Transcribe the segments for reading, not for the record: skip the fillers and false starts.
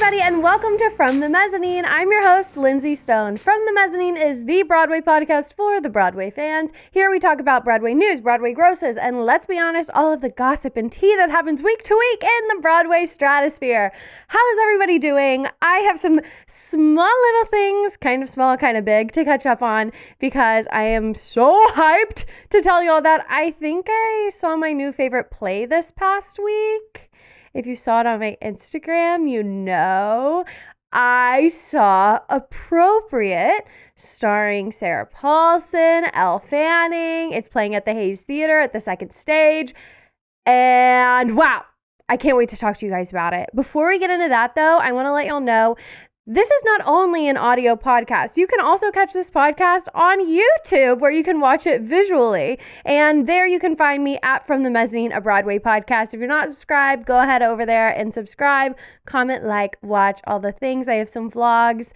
everybody, and welcome to From the Mezzanine. I'm your host, Lindsay Stone. From the Mezzanine is the Broadway podcast for the Broadway fans. Here we talk about Broadway news, Broadway Grosses, and let's be honest, all of the gossip and tea that happens week to week in the Broadway stratosphere. How is everybody doing? I have some small little things, kind of small, kind of big, to catch up on because I am so hyped to tell you all that. I think I saw my new favorite play this past week. If you saw it on my Instagram, you know I saw Appropriate, starring Sarah Paulson, Elle Fanning. It's playing at the Hayes Theater at the second stage. And wow, I can't wait to talk to you guys about it. Before we get into that, though, I want to let y'all know this is not only an audio podcast. You can also catch this podcast on YouTube where you can watch it visually. And there you can find me at From the Mezzanine, a Broadway podcast. If you're not subscribed, go ahead over there and subscribe, comment, like, watch all the things. I have some vlogs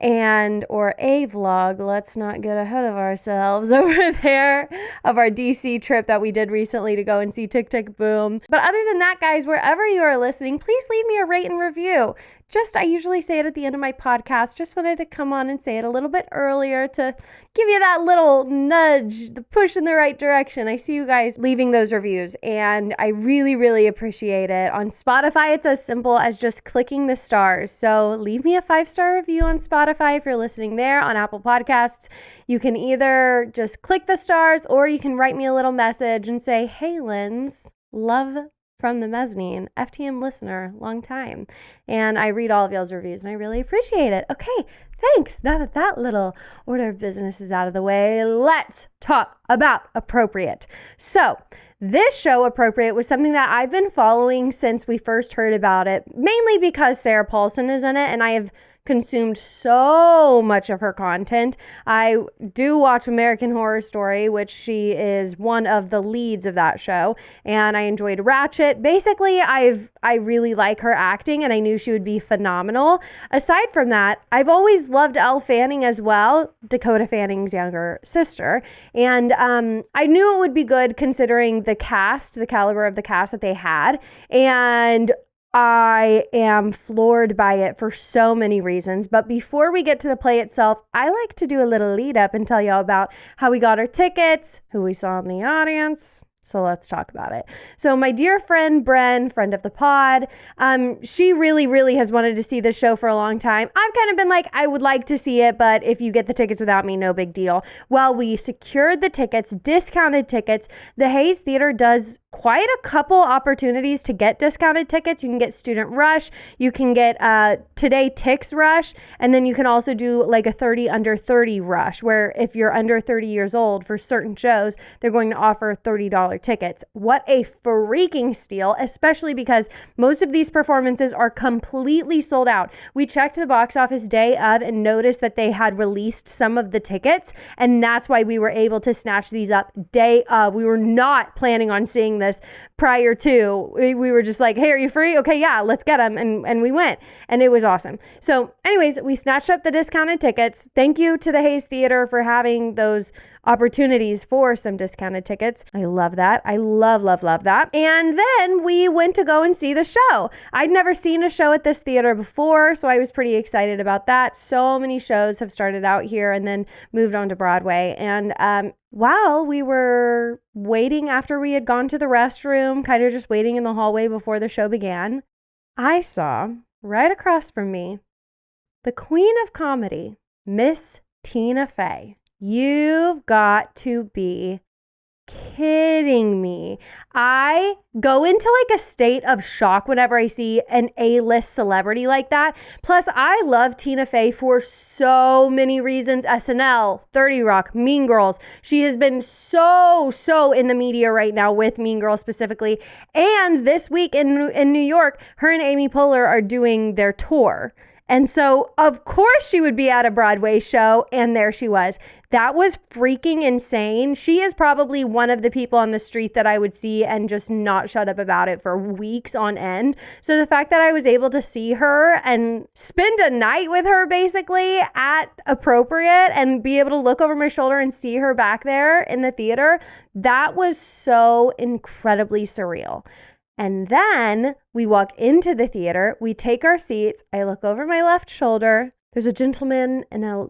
or a vlog, let's not get ahead of ourselves, over there of our DC trip that we did recently to go and see Tick Tick Boom. But other than that, guys, wherever you are listening, please leave me a rate and review. I usually say it at the end of my podcast. Just wanted to come on and say it a little bit earlier to give you that little nudge, the push in the right direction. I see you guys leaving those reviews, and I really, really appreciate it. On Spotify, it's as simple as just clicking the stars. So leave me a 5-star review on Spotify if you're listening there. On Apple Podcasts, you can either just click the stars or you can write me a little message and say, "Hey, Linz, love From the Mezzanine, FTM listener, long time." And I read all of y'all's reviews and I really appreciate it. Okay, thanks. Now that that little order of business is out of the way, let's talk about Appropriate. So this show, Appropriate, was something that I've been following since we first heard about it, mainly because Sarah Paulson is in it and I have consumed so much of her content. I do watch American Horror Story, which she is one of the leads of that show, and I enjoyed Ratchet. Basically, I really like her acting, and I knew she would be phenomenal. Aside from that, I've always loved Elle Fanning as well, Dakota Fanning's younger sister, and I knew it would be good considering the cast, the caliber of the cast that they had, and I am floored by it for so many reasons. But before we get to the play itself, I like to do a little lead up and tell y'all about how we got our tickets, who we saw in the audience. So let's talk about it. So my dear friend, Bren, friend of the pod, she really, really has wanted to see this show for a long time. I've kind of been like, I would like to see it, but if you get the tickets without me, no big deal. Well, we secured the tickets, discounted tickets. The Hayes Theater does quite a couple opportunities to get discounted tickets. You can get Student Rush, you can get Today Tix Rush, and then you can also do like a 30 under 30 rush, where if you're under 30 years old for certain shows, they're going to offer $30 tickets. What a freaking steal, especially because most of these performances are completely sold out. We checked the box office day of and noticed that they had released some of the tickets, and that's why we were able to snatch these up day of. We were not planning on seeing this prior to. We were just like, hey, are you free? Okay, yeah, let's get them. And we went, and it was awesome. So anyways, we snatched up the discounted tickets. Thank you to the Hayes Theater for having those opportunities for some discounted tickets. I love that. I love, love, love that. And then we went to go and see the show. I'd never seen a show at this theater before, so I was pretty excited about that. So many shows have started out here and then moved on to Broadway. And while we were waiting after we had gone to the restroom, kind of just waiting in the hallway before the show began, I saw right across from me the Queen of Comedy, Miss Tina Fey. You've got to be kidding me. I go into like a state of shock whenever I see an A-list celebrity like that. Plus, I love Tina Fey for so many reasons. SNL, 30 Rock, Mean Girls. She has been so in the media right now with Mean Girls specifically. And this week in New York, her and Amy Poehler are doing their tour. And so, of course, she would be at a Broadway show, and there she was. That was freaking insane. She is probably one of the people on the street that I would see and just not shut up about it for weeks on end. So the fact that I was able to see her and spend a night with her basically at Appropriate and be able to look over my shoulder and see her back there in the theater, that was so incredibly surreal. And then we walk into the theater, we take our seats. I look over my left shoulder. There's a gentleman in a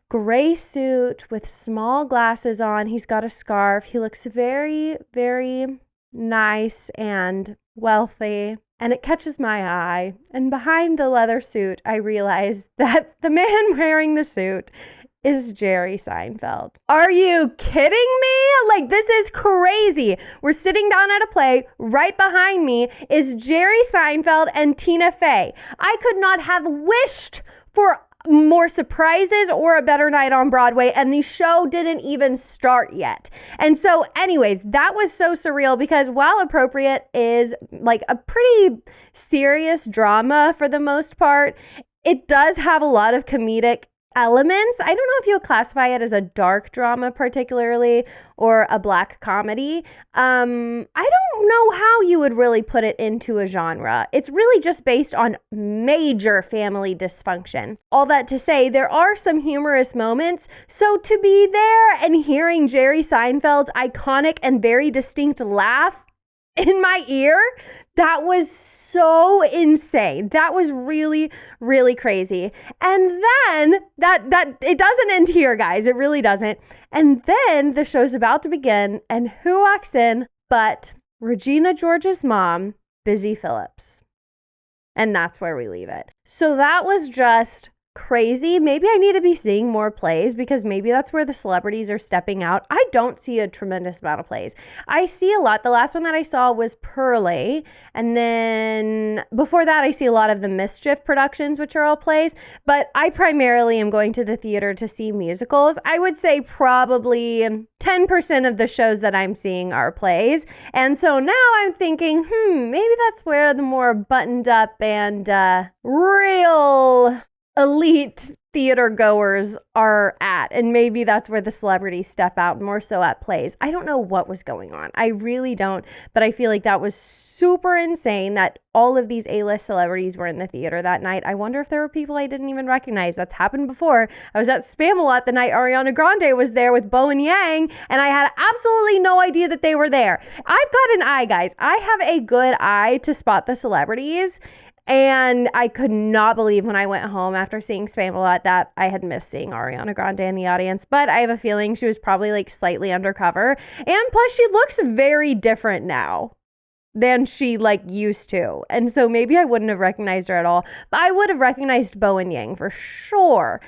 gray suit with small glasses on. He's got a scarf. He looks very, very nice and wealthy. And it catches my eye. And behind the leather suit, I realize that the man wearing the suit is Jerry Seinfeld. Are you kidding me? Like, this is crazy. We're sitting down at a play. Right behind me is Jerry Seinfeld and Tina Fey. I could not have wished for more surprises or a better night on Broadway, and the show didn't even start yet. And so anyways, that was so surreal because while Appropriate is like a pretty serious drama for the most part, it does have a lot of comedic elements. I don't know if you'll classify it as a dark drama particularly or a black comedy. I don't know how you would really put it into a genre. It's really just based on major family dysfunction. All that to say, there are some humorous moments. So to be there and hearing Jerry Seinfeld's iconic and very distinct laugh in my ear, that was so insane. That was really, really crazy. And then that it doesn't end here, guys. It really doesn't. And then the show's about to begin, and who walks in but Regina George's mom, Busy Phillips. And that's where we leave it. So that was just crazy. Maybe I need to be seeing more plays because maybe that's where the celebrities are stepping out. I don't see a tremendous amount of plays. I see a lot. The last one that I saw was Pearly. And then before that, I see a lot of the Mischief productions, which are all plays. But I primarily am going to the theater to see musicals. I would say probably 10% of the shows that I'm seeing are plays. And so now I'm thinking, maybe that's where the more buttoned up and real elite theater goers are at. And maybe that's where the celebrities step out more so at plays. I don't know what was going on. I really don't. But I feel like that was super insane that all of these A-list celebrities were in the theater that night. I wonder if there were people I didn't even recognize. That's happened before. I was at Spamalot the night Ariana Grande was there with Bo and Yang, and I had absolutely no idea that they were there. I've got an eye, guys. I have a good eye to spot the celebrities. And I could not believe when I went home after seeing Spamalot that I had missed seeing Ariana Grande in the audience. But I have a feeling she was probably like slightly undercover. And plus she looks very different now than she like used to. And so maybe I wouldn't have recognized her at all. But I would have recognized Bo and Yang for sure.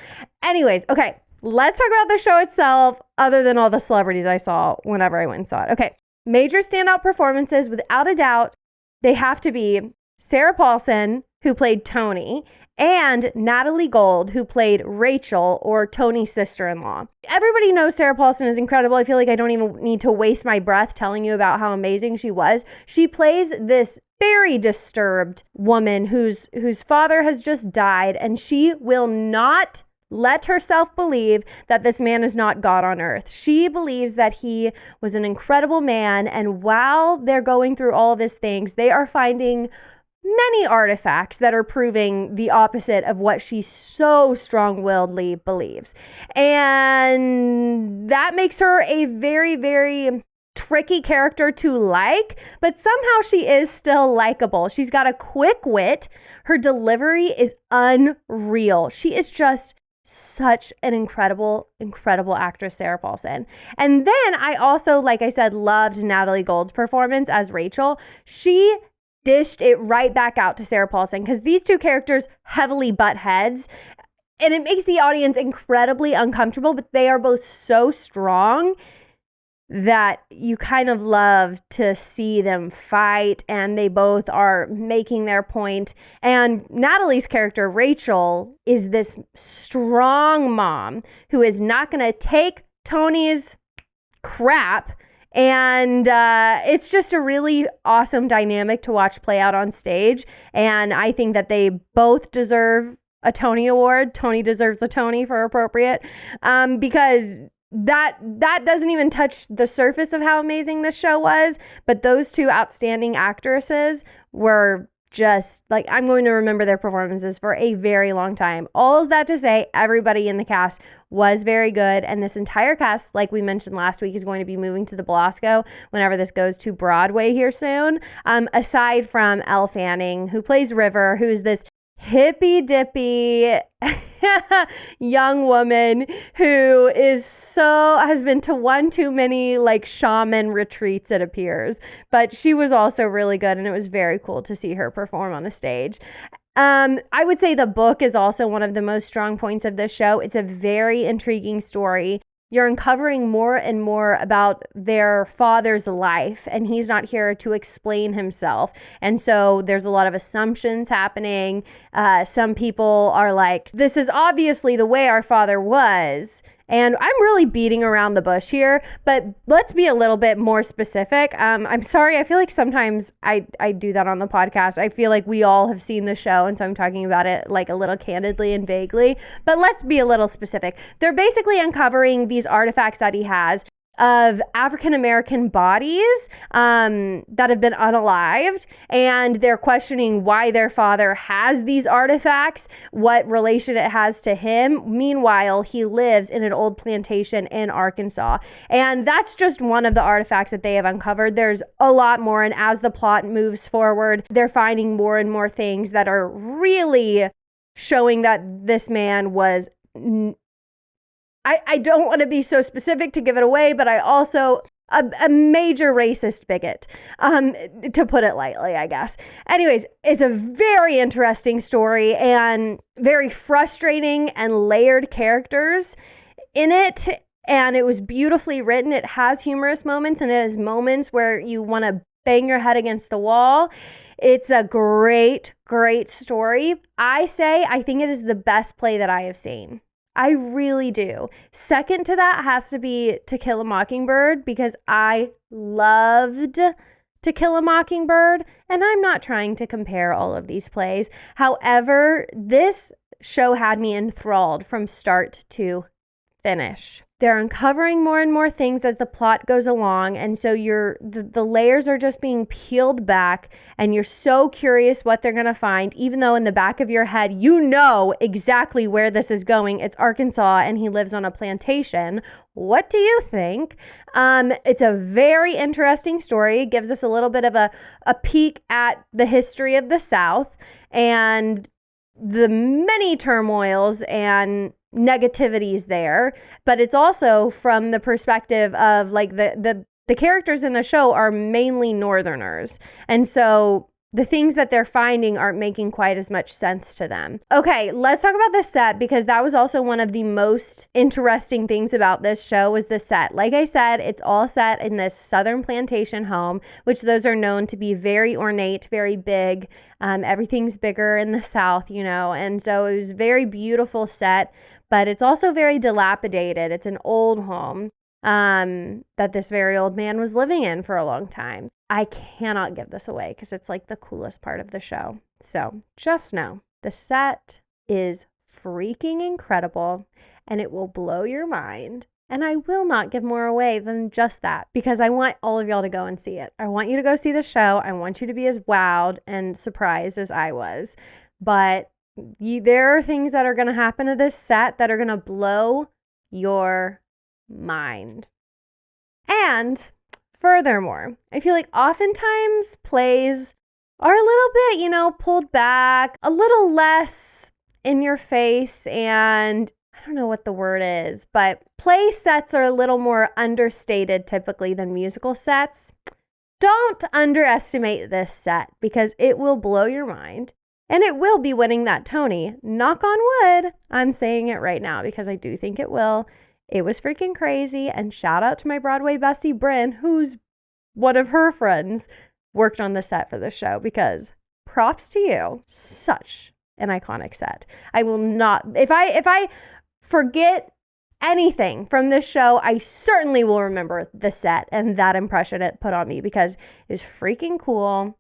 Anyways, okay, let's talk about the show itself other than all the celebrities I saw whenever I went and saw it. Okay, major standout performances, without a doubt, they have to be Sarah Paulson, who played Tony, and Natalie Gold, who played Rachel, or Tony's sister-in-law. Everybody knows Sarah Paulson is incredible. I feel like I don't even need to waste my breath telling you about how amazing she was. She plays this very disturbed woman whose father has just died, and she will not let herself believe that this man is not God on earth. She believes that he was an incredible man, and while they're going through all of his things, they are finding many artifacts that are proving the opposite of what she so strong-willedly believes. And that makes her a very, very tricky character to like, but somehow she is still likable. She's got a quick wit. Her delivery is unreal. She is just such an incredible, incredible actress, Sarah Paulson. And then I also, like I said, loved Natalie Gold's performance as Rachel. She dished it right back out to Sarah Paulson because these two characters heavily butt heads, and it makes the audience incredibly uncomfortable, but they are both so strong that you kind of love to see them fight, and they both are making their point. And Natalie's character, Rachel, is this strong mom who is not going to take Tony's crap. And it's just a really awesome dynamic to watch play out on stage. And I think that they both deserve a Tony Award. Tony deserves a Tony for Appropriate, because that doesn't even touch the surface of how amazing this show was. But those two outstanding actresses were just like, I'm going to remember their performances for a very long time. All is that to say, everybody in the cast was very good. And this entire cast, like we mentioned last week, is going to be moving to the Belasco whenever this goes to Broadway here soon. Aside from Elle Fanning, who plays River, who's this hippy dippy young woman who has been to one too many like shaman retreats, it appears, but she was also really good, and it was very cool to see her perform on a stage. I would say the book is also one of the most strong points of this show. It's a very intriguing story. You're uncovering more and more about their father's life, and he's not here to explain himself. And so there's a lot of assumptions happening. Some people are like, this is obviously the way our father was. And I'm really beating around the bush here, but let's be a little bit more specific. I'm sorry. I feel like sometimes I do that on the podcast. I feel like we all have seen the show, and so I'm talking about it like a little candidly and vaguely, but let's be a little specific. They're basically uncovering these artifacts that he has of African-American bodies that have been unalived, and they're questioning why their father has these artifacts, what relation it has to him. Meanwhile, he lives in an old plantation in Arkansas, and that's just one of the artifacts that they have uncovered. There's a lot more, and as the plot moves forward, they're finding more and more things that are really showing that this man was I don't want to be so specific to give it away, but I also a major racist bigot, to put it lightly, I guess. Anyways, it's a very interesting story and very frustrating and layered characters in it. And it was beautifully written. It has humorous moments, and it has moments where you want to bang your head against the wall. It's a great, great story. I think it is the best play that I have seen. I really do. Second to that has to be To Kill a Mockingbird, because I loved To Kill a Mockingbird, and I'm not trying to compare all of these plays. However, this show had me enthralled from start to finish. They're uncovering more and more things as the plot goes along, and so the layers are just being peeled back, and you're so curious what they're going to find, even though in the back of your head you know exactly where this is going. It's Arkansas, and he lives on a plantation. What do you think? It's a very interesting story. It gives us a little bit of a peek at the history of the South and the many turmoils and negativities there, but it's also from the perspective of like the characters in the show are mainly Northerners, and so the things that they're finding aren't making quite as much sense to them. Okay, let's talk about the set, because that was also one of the most interesting things about this show was the set. Like I said, it's all set in this southern plantation home, which those are known to be very ornate, very big. Everything's bigger in the South, and so it was a very beautiful set, but it's also very dilapidated. It's an old home that this very old man was living in for a long time. I cannot give this away because it's like the coolest part of the show. So just know the set is freaking incredible, and it will blow your mind. And I will not give more away than just that, because I want all of y'all to go and see it. I want you to go see the show. I want you to be as wowed and surprised as I was. But there are things that are going to happen to this set that are going to blow your mind. And furthermore, I feel like oftentimes plays are a little bit, pulled back, a little less in your face, and I don't know what the word is, but play sets are a little more understated typically than musical sets. Don't underestimate this set, because it will blow your mind, and it will be winning that Tony. Knock on wood. I'm saying it right now because I do think it will. It was freaking crazy, and shout out to my Broadway bestie, Bryn, who's one of her friends worked on the set for the show, because props to you. Such an iconic set. I will not, if I forget anything from this show, I certainly will remember the set and that impression it put on me, because it was freaking cool.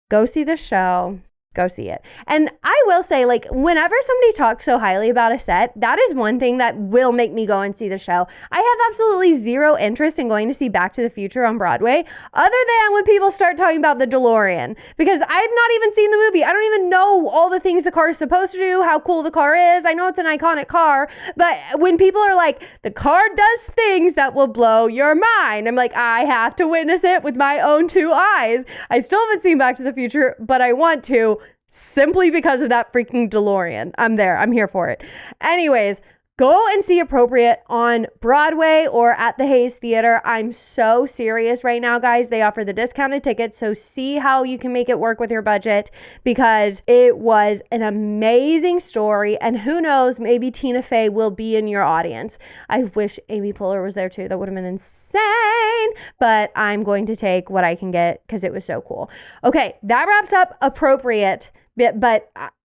Go see the show. go see it. And I will say, like, whenever somebody talks so highly about a set, that is one thing that will make me go and see the show. I have absolutely zero interest in going to see Back to the Future on Broadway, other than when people start talking about the DeLorean, because I've not even seen the movie. I don't even know all the things the car is supposed to do, how cool the car is. I know it's an iconic car, but when people are like, the car does things that will blow your mind, I'm like, I have to witness it with my own two eyes. I still haven't seen Back to the Future, but I want to, simply because of that freaking DeLorean. I'm there. I'm here for it. Anyways, go and see Appropriate on Broadway or at the Hayes Theater. I'm so serious right now, guys. They offer the discounted tickets, so see how you can make it work with your budget, because it was an amazing story, and who knows, maybe Tina Fey will be in your audience. I wish Amy Poehler was there too. That would have been insane, but I'm going to take what I can get because it was so cool. Okay, that wraps up Appropriate, but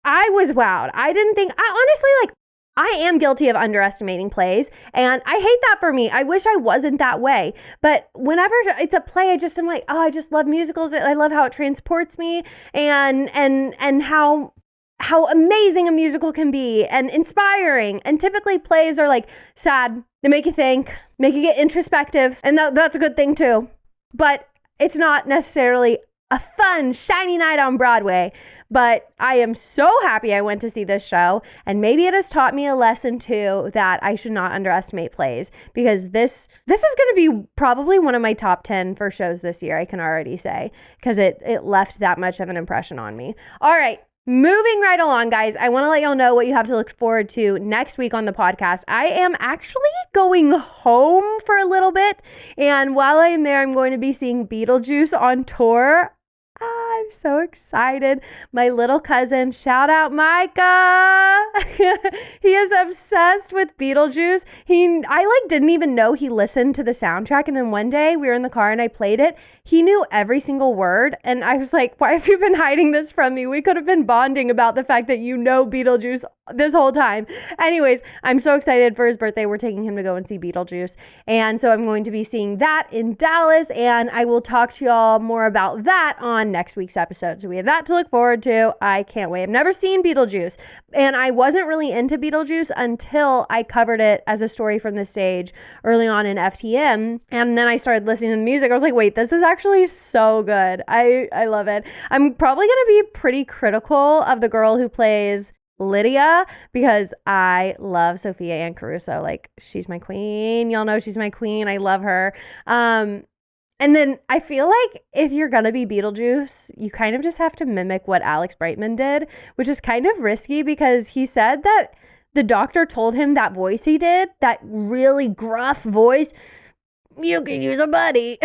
I was wowed. I am guilty of underestimating plays, and I hate that for me. I wish I wasn't that way. But whenever it's a play, I'm like, oh, I just love musicals. I love how it transports me, and how amazing a musical can be, and inspiring. And typically plays are like sad. They make you think, make you get introspective, and that's a good thing too. But it's not necessarily a fun, shiny night on Broadway. But I am so happy I went to see this show, and maybe it has taught me a lesson too, that I should not underestimate plays, because this is going to be probably one of my top 10 for shows this year, I can already say, because it left that much of an impression on me. All right. Moving right along, guys, I want to let y'all know what you have to look forward to next week on the podcast. I am actually going home for a little bit, and while I am there, I'm going to be seeing Beetlejuice on tour. I'm so excited. My little cousin, shout out Micah. He is obsessed with Beetlejuice. I didn't even know he listened to the soundtrack. And then one day we were in the car and I played it. He knew every single word. And I was like, why have you been hiding this from me? We could have been bonding about the fact that you know Beetlejuice this whole time. Anyways, I'm so excited for his birthday. We're taking him to go and see Beetlejuice. And so I'm going to be seeing that in Dallas. And I will talk to y'all more about that on next week's episode. So we have that to look forward to. I can't wait. I've never seen Beetlejuice, and I wasn't really into Beetlejuice until I covered it as a story from the stage early on in FTM. And then I started listening to the music. I was like, wait, this is actually so good. I love it. I'm probably going to be pretty critical of the girl who plays Lydia, because I love Sophia Ann Caruso. Like, she's my queen. Y'all know she's my queen. I love her. And then I feel like if you're going to be Beetlejuice, you kind of just have to mimic what Alex Brightman did, which is kind of risky, because he said that the doctor told him that voice he did, that really gruff voice, you can use a buddy.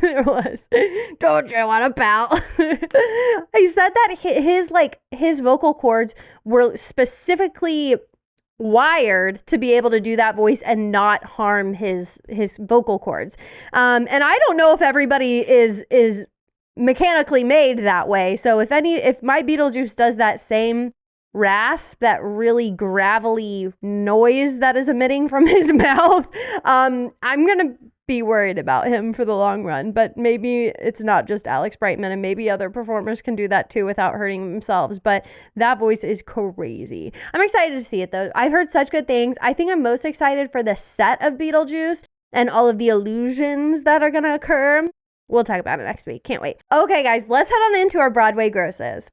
There was, don't you want a pal? He said that his vocal cords were specifically wired to be able to do that voice and not harm his vocal cords. And I don't know if everybody is mechanically made that way. So if my Beetlejuice does that same rasp, that really gravelly noise that is emitting from his mouth, I'm gonna be worried about him for the long run. But maybe it's not just Alex Brightman, and maybe other performers can do that too without hurting themselves. But that voice is crazy. I'm excited to see it though. I've heard such good things. I think I'm most excited for the set of Beetlejuice and all of the illusions that are gonna occur. We'll talk about it next week. Can't wait. Okay, guys, let's head on into our Broadway Grosses.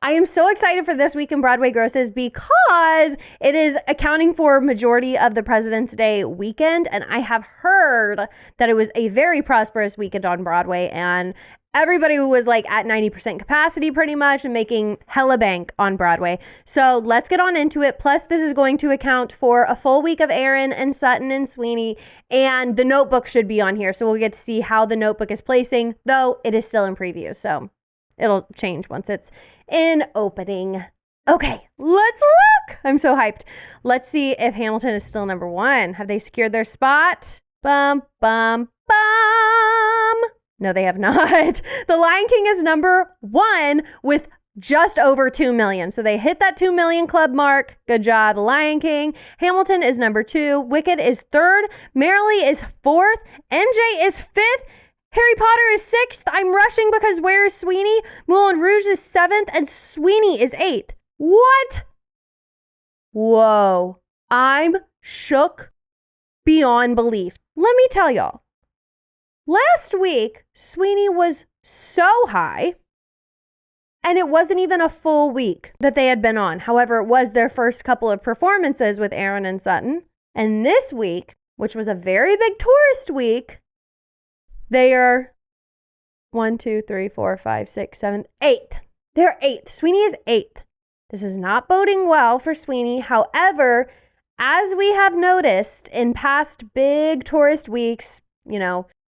I am so excited for this week in Broadway Grosses because it is accounting for majority of the President's Day weekend, and I have heard that it was a very prosperous weekend on Broadway, and everybody was like at 90% capacity pretty much and making hella bank on Broadway. So let's get on into it. Plus, this is going to account for a full week of Aaron and Sutton and Sweeney, and The Notebook should be on here. So we'll get to see how The Notebook is placing, though it is still in preview. So it'll change once it's in opening. Okay, let's look. I'm so hyped. Let's see if Hamilton is still number one. Have they secured their spot? Bum, bum, bum. No, they have not. The Lion King is number one with just over 2 million. So they hit that 2 million club mark. Good job, Lion King. Hamilton is number two. Wicked is third. Merrily is fourth. MJ is fifth. Harry Potter is 6th. I'm rushing because where is Sweeney? Moulin Rouge is 7th and Sweeney is 8th. What? Whoa. I'm shook beyond belief. Let me tell y'all. Last week, Sweeney was so high, and it wasn't even a full week that they had been on. However, it was their first couple of performances with Aaron and Sutton. And this week, which was a very big tourist week, they are 1, 2, 3, 4, 5, 6, 7, 8th. They're 8th. Sweeney is 8th. This is not boding well for Sweeney. However, as we have noticed in past big tourist weeks,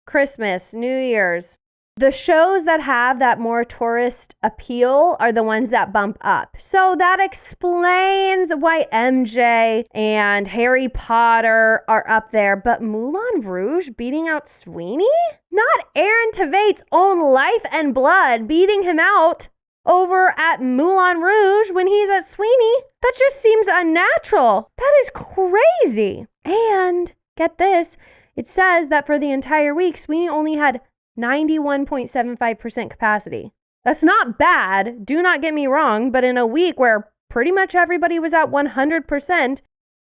Christmas, New Year's, the shows that have that more tourist appeal are the ones that bump up. So that explains why MJ and Harry Potter are up there. But Moulin Rouge beating out Sweeney? Not Aaron Tveit own Life and Blood beating him out over at Moulin Rouge when he's at Sweeney. That just seems unnatural. That is crazy. And get this, it says that for the entire week, Sweeney only had 91.75% capacity. That's not bad, do not get me wrong, but in a week where pretty much everybody was at 100%,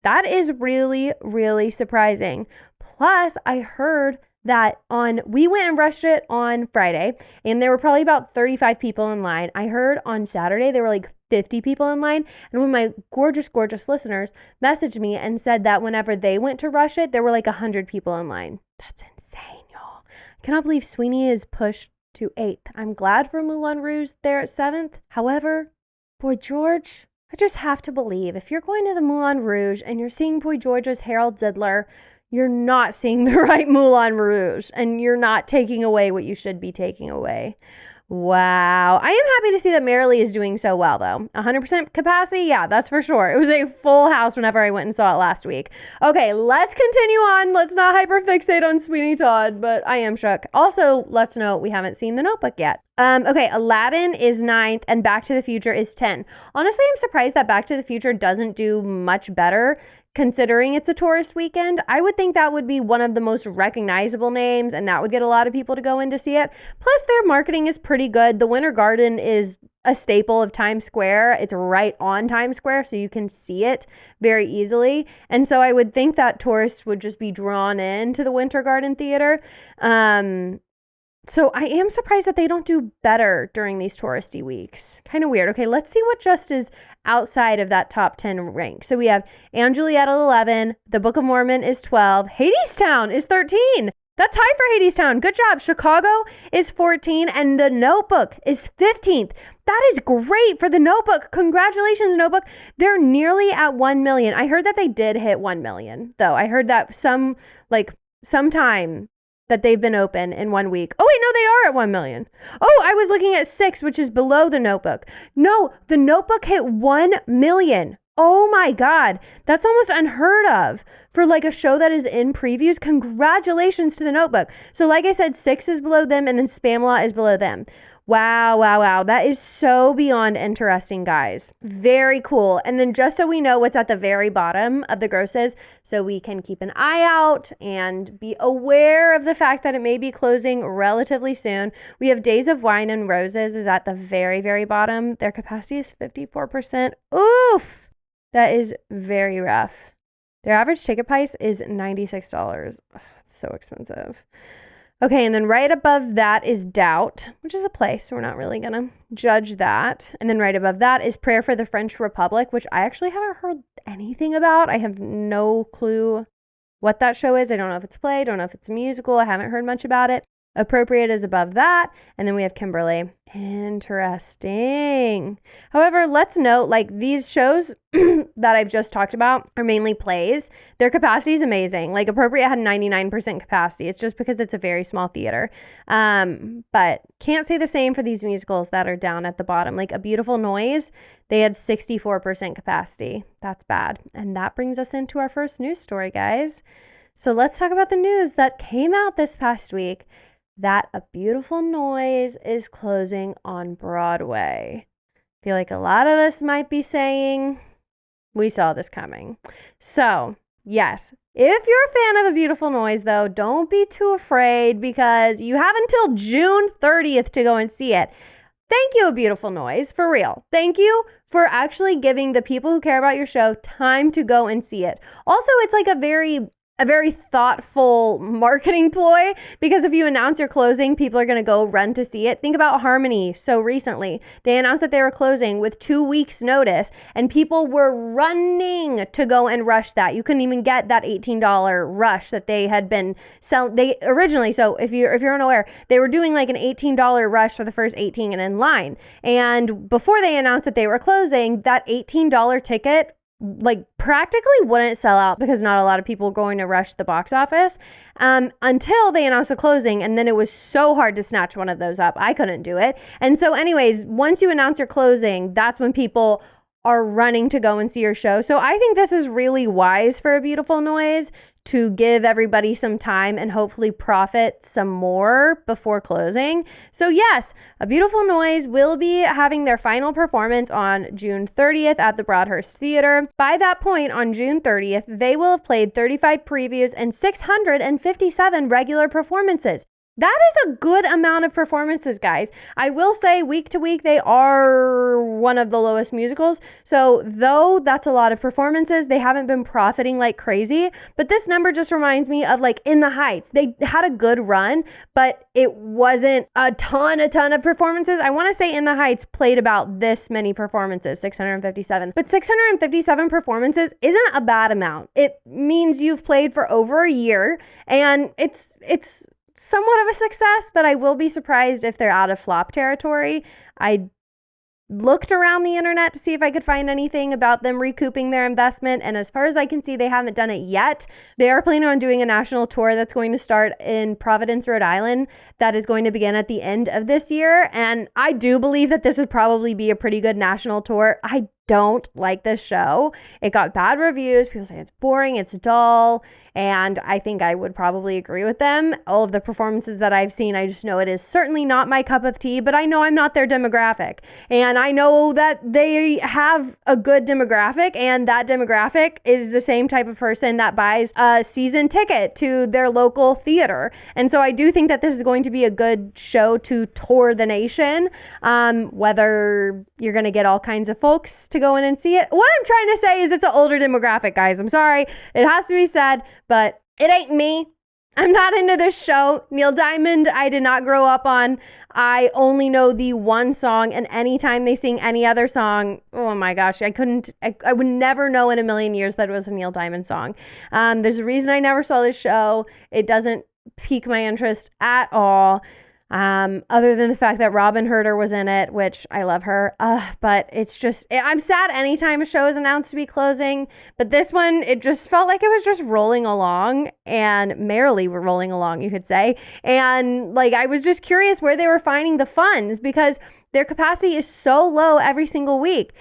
that is really, really surprising. Plus, I heard that we went and rushed it on Friday, and there were probably about 35 people in line. I heard on Saturday there were like 50 people in line, and one of my gorgeous, gorgeous listeners messaged me and said that whenever they went to rush it, there were like 100 people in line. That's insane, y'all. I cannot believe Sweeney is pushed to 8th. I'm glad for Moulin Rouge there at 7th. However, Boy George, I just have to believe if you're going to the Moulin Rouge and you're seeing Boy George as Harold Zidler, you're not seeing the right Moulin Rouge, and you're not taking away what you should be taking away. Wow. I am happy to see that Merrily is doing so well, though. 100% capacity? Yeah, that's for sure. It was a full house whenever I went and saw it last week. Okay, let's continue on. Let's not hyperfixate on Sweeney Todd, but I am shook. Also, let's note we haven't seen The Notebook yet. Okay, Aladdin is 9th and Back to the Future is 10. Honestly, I'm surprised that Back to the Future doesn't do much better considering it's a tourist weekend. I would think that would be one of the most recognizable names, and that would get a lot of people to go in to see it. Plus, their marketing is pretty good. The Winter Garden is a staple of Times Square. It's right on Times Square, so you can see it very easily. And so I would think that tourists would just be drawn into the Winter Garden Theater. So I am surprised that they don't do better during these touristy weeks. Kind of weird. Okay, let's see what just is outside of that top 10 rank. So we have & Juliet at 11. The Book of Mormon is 12. Hadestown is 13. That's high for Hadestown. Good job. Chicago is 14. And The Notebook is 15th. That is great for The Notebook. Congratulations, Notebook. They're nearly at 1 million. I heard that they did hit 1 million, though. I heard that sometime that they've been open in 1 week. Oh, wait, no, they are at 1 million. Oh, I was looking at 6, which is below The Notebook. No, The Notebook hit 1 million. Oh my God. That's almost unheard of for like a show that is in previews. Congratulations to The Notebook. So like I said, 6 is below them and then Spamalot is below them. Wow, wow, wow. That is so beyond interesting, guys. Very cool. And then just so we know what's at the very bottom of the grosses, so we can keep an eye out and be aware of the fact that it may be closing relatively soon. We have Days of Wine and Roses is at the very, very bottom. Their capacity is 54%. Oof. That is very rough. Their average ticket price is $96. Ugh, that's so expensive. Okay, and then right above that is Doubt, which is a play, so we're not really going to judge that. And then right above that is Prayer for the French Republic, which I actually haven't heard anything about. I have no clue what that show is. I don't know if it's a play, I don't know if it's a musical. I haven't heard much about it. Appropriate is above that. And then we have Kimberly. Interesting. However, let's note, like, these shows that I've just talked about are mainly plays. Their capacity is amazing. Like, Appropriate had 99% capacity. It's just because it's a very small theater. But can't say the same for these musicals that are down at the bottom. Like A Beautiful Noise, they had 64% capacity. That's bad. And that brings us into our first news story, guys. So let's talk about the news that came out this past week, that A Beautiful Noise is closing on Broadway. I feel like a lot of us might be saying, we saw this coming. So, yes, If you're a fan of A Beautiful Noise, though, don't be too afraid because you have until June 30th to go and see it. Thank you, A Beautiful Noise, for real. Thank you for actually giving the people who care about your show time to go and see it. Also, it's like a very thoughtful marketing ploy because if you announce you're closing, people are going to go run to see it. Think about Harmony. So recently, they announced that they were closing with 2 weeks notice and people were running to go and rush that. You couldn't even get that $18 rush that they had been selling. They originally, so if you're unaware, they were doing like an $18 rush for the first 18 and in line. And before they announced that they were closing, that $18 ticket like practically wouldn't sell out because not a lot of people were going to rush the box office until they announced the closing. And then it was so hard to snatch one of those up. I couldn't do it. And so anyways, once you announce your closing, that's when people are running to go and see your show. So I think this is really wise for A Beautiful Noise to give everybody some time and hopefully profit some more before closing. So yes, A Beautiful Noise will be having their final performance on June 30th at the Broadhurst Theater. By that point, on June 30th, they will have played 35 previews and 657 regular performances. That is a good amount of performances, guys. I will say week to week, they are one of the lowest musicals. So though that's a lot of performances, they haven't been profiting like crazy. But this number just reminds me of like In the Heights. They had a good run, but it wasn't a ton of performances. I want to say In the Heights played about this many performances, 657. But 657 performances isn't a bad amount. It means you've played for over a year and it's somewhat of a success, but I will be surprised if they're out of flop territory. I looked around the internet to see if I could find anything about them recouping their investment, and as far as I can see, they haven't done it yet. They are planning on doing a national tour that's going to start in Providence, Rhode Island, that is going to begin at the end of this year, and I do believe that this would probably be a pretty good national tour. I don't like this show. It got bad reviews. People say it's boring, it's dull, and I think I would probably agree with them. All of the performances that I've seen, I just know it is certainly not my cup of tea, but I know I'm not their demographic. And I know that they have a good demographic, and that demographic is the same type of person that buys a season ticket to their local theater. And so I do think that this is going to be a good show to tour the nation, whether you're going to get all kinds of folks to go in and see it. What I'm trying to say is it's an older demographic, guys. I'm sorry. It has to be said, but it ain't me. I'm not into this show. Neil Diamond, I did not grow up on. I only know the one song, and anytime they sing any other song, oh my gosh, I would never know in a million years that it was a Neil Diamond song. There's a reason I never saw this show. It doesn't pique my interest at all. Other than the fact that Robin Herder was in it, which I love her. But it's just, I'm sad anytime a show is announced to be closing, but this one, it just felt like it was just rolling along and merrily rolling along, you could say. And like, I was just curious where they were finding the funds because their capacity is so low every single week.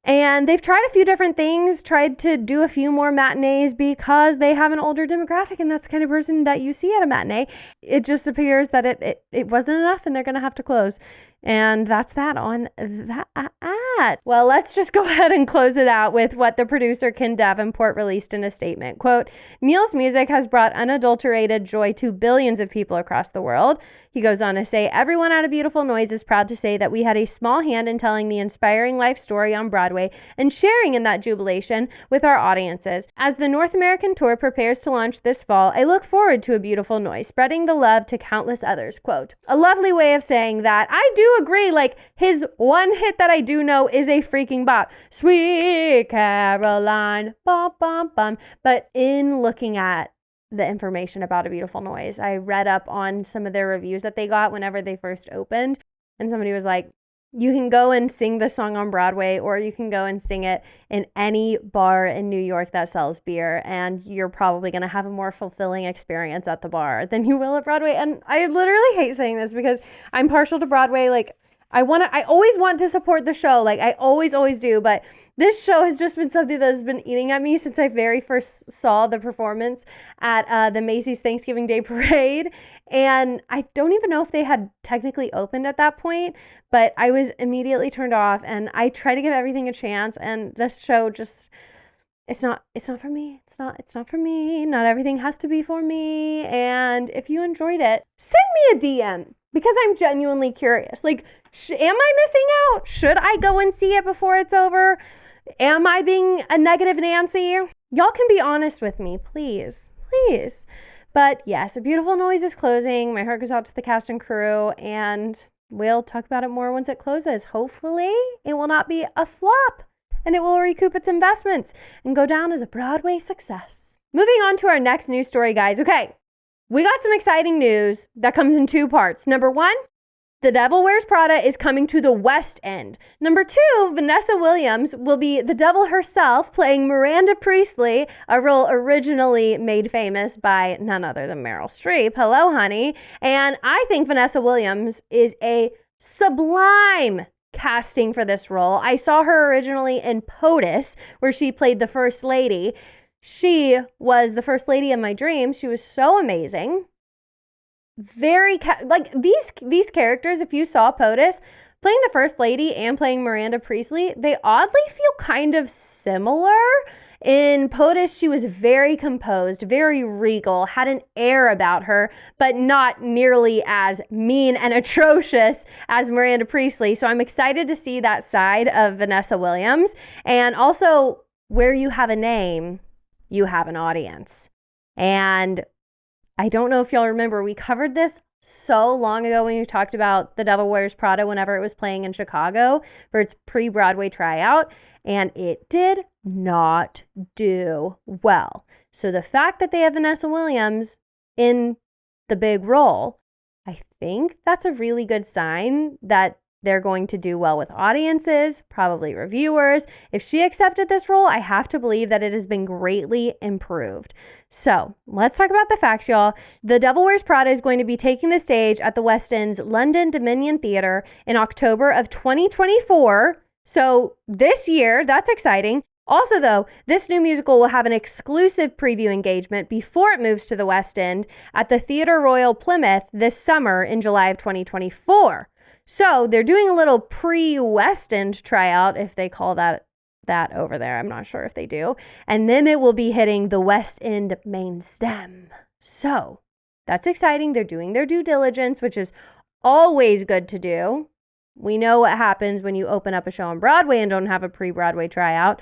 And they've tried a few different things, tried to do a few more matinees because they have an older demographic, and that's the kind of person that you see at a matinee. It just appears that it wasn't enough, and they're going to have to close. And that's that on that. Well, let's just go ahead and close it out with what the producer Ken Davenport released in a statement. Quote, Neil's music has brought unadulterated joy to billions of people across the world. He goes on to say, everyone at A Beautiful Noise is proud to say that we had a small hand in telling the inspiring life story on Broadway and sharing in that jubilation with our audiences. As the North American tour prepares to launch this fall, I look forward to A Beautiful Noise, spreading the love to countless others. Quote, a lovely way of saying that. I do agree, like his one hit that I do know is a freaking bop. Sweet Caroline, bum, bum, bum. But in looking at the information about A Beautiful Noise, I read up on some of their reviews that they got whenever they first opened. And somebody was like, you can go and sing the song on Broadway, or you can go and sing it in any bar in New York that sells beer, and you're probably going to have a more fulfilling experience at the bar than you will at Broadway. And I literally hate saying this because I'm partial to Broadway. Like, I always want to support the show. Like, I always do. But this show has just been something that has been eating at me since I very first saw the performance at the Macy's Thanksgiving Day Parade. And I don't even know if they had technically opened at that point, but I was immediately turned off, and I try to give everything a chance. And this show just, it's not for me. It's not for me. Not everything has to be for me. And if you enjoyed it, send me a DM because I'm genuinely curious. Like, am I missing out? Should I go and see it before it's over? Am I being a negative Nancy? Y'all can be honest with me, please. Please. But yes, A Beautiful Noise is closing. My heart goes out to the cast and crew, and we'll talk about it more once it closes. Hopefully, it will not be a flop, and it will recoup its investments and go down as a Broadway success. Moving on to our next news story, guys. Okay, we got some exciting news that comes in two parts. Number one, The Devil Wears Prada is coming to the West End. Number two, Vanessa Williams will be the devil herself, playing Miranda Priestley, a role originally made famous by none other than Meryl Streep. Hello, honey. And I think Vanessa Williams is a sublime casting for this role. I saw her originally in POTUS, where she played the First Lady. She was the First Lady in my dreams. She was so amazing. Very like these characters, if you saw POTUS, playing the First Lady and playing Miranda Priestley, they oddly feel kind of similar. In POTUS, she was very composed, very regal, had an air about her, but not nearly as mean and atrocious as Miranda Priestley. So I'm excited to see that side of Vanessa Williams. And also, where you have a name, you have an audience. And I don't know if y'all remember, we covered this so long ago when we talked about The Devil Wears Prada whenever it was playing in Chicago for its pre-Broadway tryout, and it did not do well. So the fact that they have Vanessa Williams in the big role, I think that's a really good sign that they're going to do well with audiences, probably reviewers. If she accepted this role, I have to believe that it has been greatly improved. So let's talk about the facts, y'all. The Devil Wears Prada is going to be taking the stage at the West End's London Dominion Theatre in October of 2024. So this year, that's exciting. Also, though, this new musical will have an exclusive preview engagement before it moves to the West End at the Theatre Royal Plymouth this summer in July of 2024. So they're doing a little pre-West End tryout, if they call that over there. I'm not sure if they do. And then it will be hitting the West End main stem. So that's exciting. They're doing their due diligence, which is always good to do. We know what happens when you open up a show on Broadway and don't have a pre-Broadway tryout.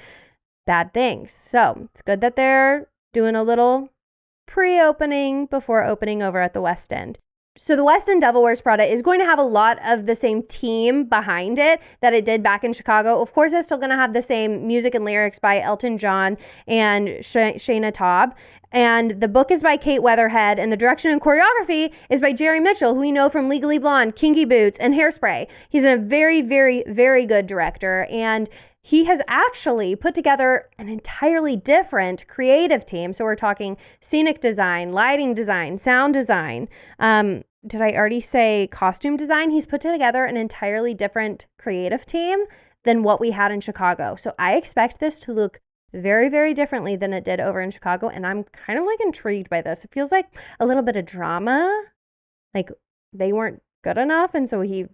Bad things. So it's good that they're doing a little pre-opening before opening over at the West End. So the West End Devil Wears Prada is going to have a lot of the same team behind it that it did back in Chicago. Of course, it's still going to have the same music and lyrics by Elton John and Shayna Taub. And the book is by Kate Weatherhead, and the direction and choreography is by Jerry Mitchell, who we know from Legally Blonde, Kinky Boots, and Hairspray. He's a very, very, very good director, and he has actually put together an entirely different creative team. So we're talking scenic design, lighting design, sound design. Did I already say costume design? He's put together an entirely different creative team than what we had in Chicago. So I expect this to look very, very differently than it did over in Chicago. And I'm kind of like intrigued by this. It feels like a little bit of drama. Like they weren't good enough, and so he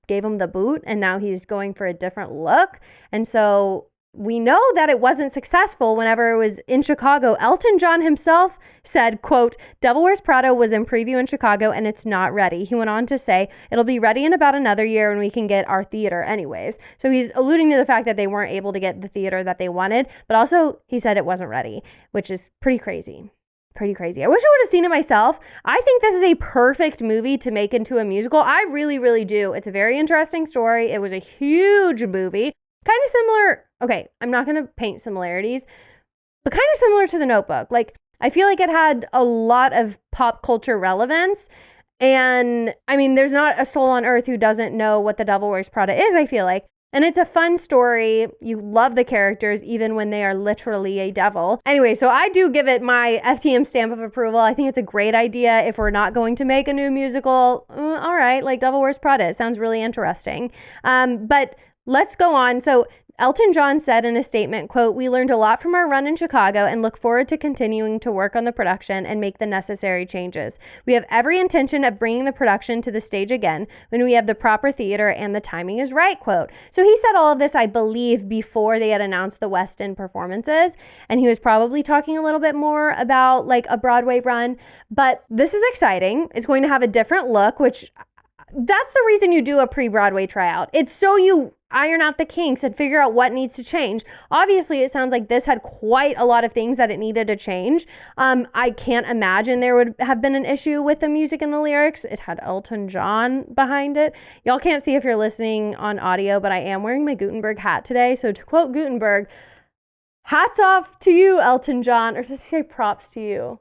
gave him the boot, and now he's going for a different look. And so we know that it wasn't successful whenever it was in Chicago. Elton John himself said, quote, "Devil Wears Prada was in preview in Chicago and it's not ready." He went on to say, "It'll be ready in about another year when we can get our theater anyways." So he's alluding to the fact that they weren't able to get the theater that they wanted, but also he said it wasn't ready, which is pretty crazy. Pretty crazy. I wish I would have seen it myself. I think this is a perfect movie to make into a musical. I really, really do. It's a very interesting story. It was a huge movie. Kind of similar. Okay, I'm not going to paint similarities, but kind of similar to The Notebook. Like, I feel like it had a lot of pop culture relevance. And I mean, there's not a soul on earth who doesn't know what The Devil Wears Prada is, I feel like. And it's a fun story. You love the characters, even when they are literally a devil. Anyway, so I do give it my FTM stamp of approval. I think it's a great idea. If we're not going to make a new musical, all right, like Devil Wears Prada. It sounds really interesting. But let's go on. So Elton John said in a statement, quote, "We learned a lot from our run in Chicago and look forward to continuing to work on the production and make the necessary changes. We have every intention of bringing the production to the stage again when we have the proper theater and the timing is right," quote. So he said all of this, I believe, before they had announced the West End performances, and he was probably talking a little bit more about like a Broadway run, but this is exciting. It's going to have a different look, which that's the reason you do a pre-Broadway tryout. It's so you iron out the kinks and figure out what needs to change. Obviously, it sounds like this had quite a lot of things that it needed to change. I can't imagine there would have been an issue with the music and the lyrics. It had Elton John behind it. Y'all can't see if you're listening on audio, but I am wearing my Gutenberg hat today. So to quote Gutenberg, hats off to you, Elton John, or does he say props to you?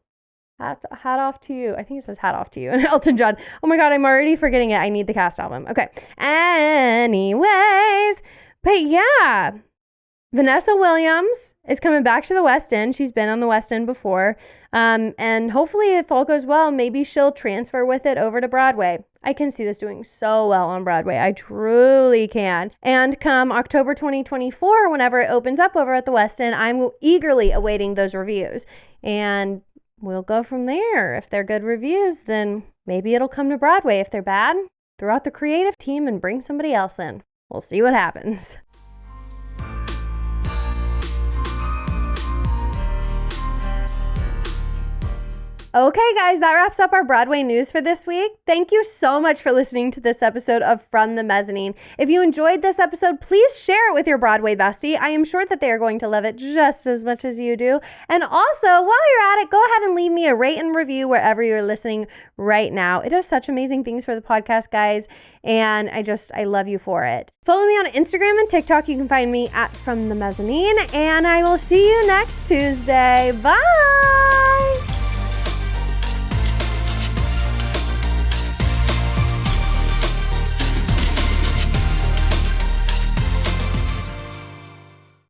Hat off to you. I think it says hat off to you. And Elton John. Oh my God, I'm already forgetting it. I need the cast album. Okay. Anyways, but yeah, Vanessa Williams is coming back to the West End. She's been on the West End before. And hopefully, if all goes well, maybe she'll transfer with it over to Broadway. I can see this doing so well on Broadway. I truly can. And come October 2024, whenever it opens up over at the West End, I'm eagerly awaiting those reviews. And we'll go from there. If they're good reviews, then maybe it'll come to Broadway. If they're bad, throw out the creative team and bring somebody else in. We'll see what happens. Okay, guys, that wraps up our Broadway news for this week. Thank you so much for listening to this episode of From the Mezzanine. If you enjoyed this episode, please share it with your Broadway bestie. I am sure that they are going to love it just as much as you do. And also, while you're at it, go ahead and leave me a rate and review wherever you're listening right now. It does such amazing things for the podcast, guys, and I love you for it. Follow me on Instagram and TikTok. You can find me at From the Mezzanine, and I will see you next Tuesday. Bye!